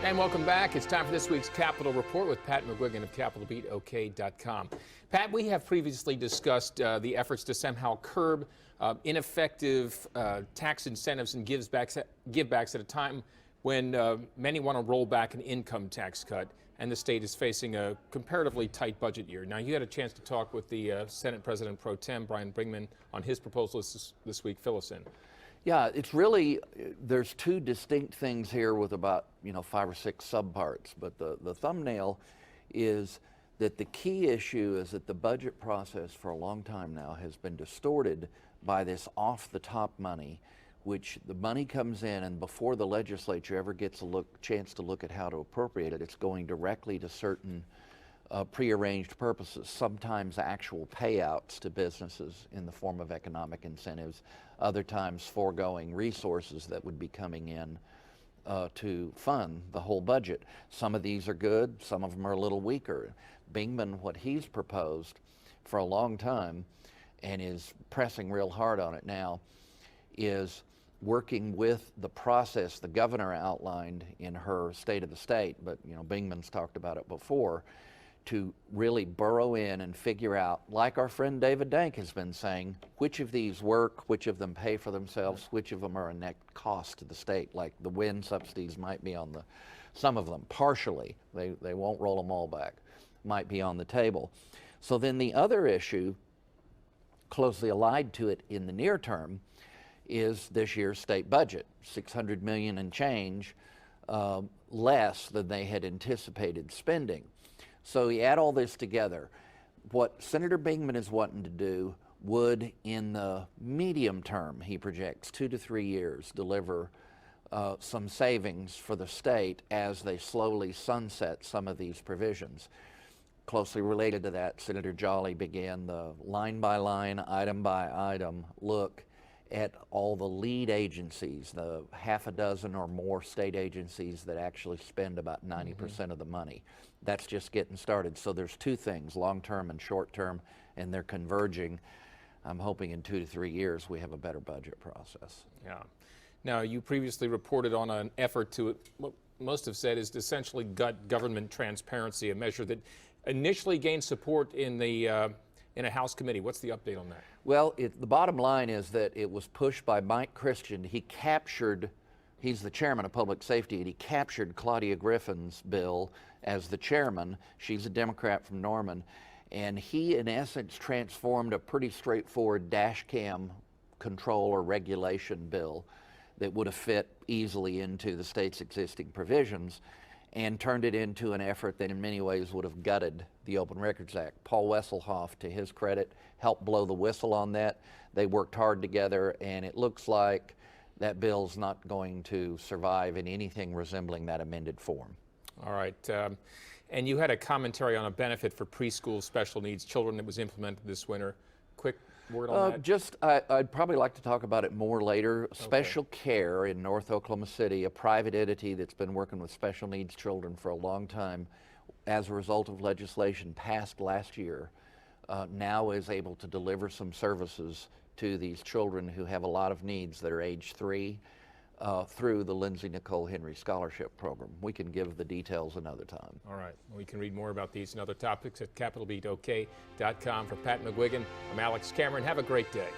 And welcome back. It's time for this week's Capitol Report with Pat McGuigan of CapitolBeatOK.com. Pat, we have previously discussed the efforts to somehow curb ineffective tax incentives and givebacks at a time when many want to roll back an income tax cut, and the state is facing a comparatively tight budget year. Now, you had a chance to talk with the Senate President Pro Tem, Bingman, on his proposals this week. Fill us in. Yeah, it's really, there's two distinct things here with about, 5 or 6 subparts, but the thumbnail is that the key issue is that the budget process for a long time now has been distorted by this off-the-top money, which the money comes in, and before the legislature ever gets a chance to look at how to appropriate it, it's going directly to certain prearranged purposes, sometimes actual payouts to businesses in the form of economic incentives, other times foregoing resources that would be coming in to fund the whole budget. Some of these are good, some of them are a little weaker. Bingman, what he's proposed for a long time and is pressing real hard on it now, is working with the process the governor outlined in her State of the State, but Bingman's talked about it before, to really burrow in and figure out, like our friend David Dank has been saying, which of these work, which of them pay for themselves, which of them are a net cost to the state. Like the wind subsidies might be on some of them, partially. They won't roll them all back, might be on the table. So then the other issue, closely allied to it in the near term, is this year's state budget, $600 million and change less than they had anticipated spending. So you add all this together, what Senator Bingman is wanting to do would, in the medium term, he projects 2 to 3 years, deliver some savings for the state as they slowly sunset some of these provisions. Closely related to that, Senator Jolley began the line-by-line, item-by-item look at all the lead agencies, the half a dozen or more state agencies that actually spend about 90% of the money. That's just getting started. So there's two things, long-term and short-term, and they're converging. I'm hoping in 2 to 3 years we have a better budget process. Yeah. Now, you previously reported on an effort to, what most have said is essentially gut government transparency, a measure that initially gained support in a House committee. What's the update on that? Well, the bottom line is that it was pushed by Mike Christian. He's the chairman of public safety, and he captured Claudia Griffin's bill as the chairman. She's a Democrat from Norman, and he in essence transformed a pretty straightforward dash cam control or regulation bill that would have fit easily into the state's existing provisions, and turned it into an effort that in many ways would have gutted the Open Records Act. Paul Wesselhoft, to his credit, helped blow the whistle on that. They worked hard together, and it looks like that bill's not going to survive in anything resembling that amended form. All right. And you had a commentary on a benefit for preschool special needs children that was implemented this winter. Quick word on that? I'd probably like to talk about it more later. Okay. Special Care in North Oklahoma City, a private entity that's been working with special needs children for a long time, as a result of legislation passed last year, now is able to deliver some services to these children who have a lot of needs that are age 3 through the Lindsey Nicole Henry Scholarship Program. We can give the details another time. All right. We can read more about these and other topics at CapitolBeatOK.com. For Pat McGuigan, I'm Alex Cameron. Have a great day.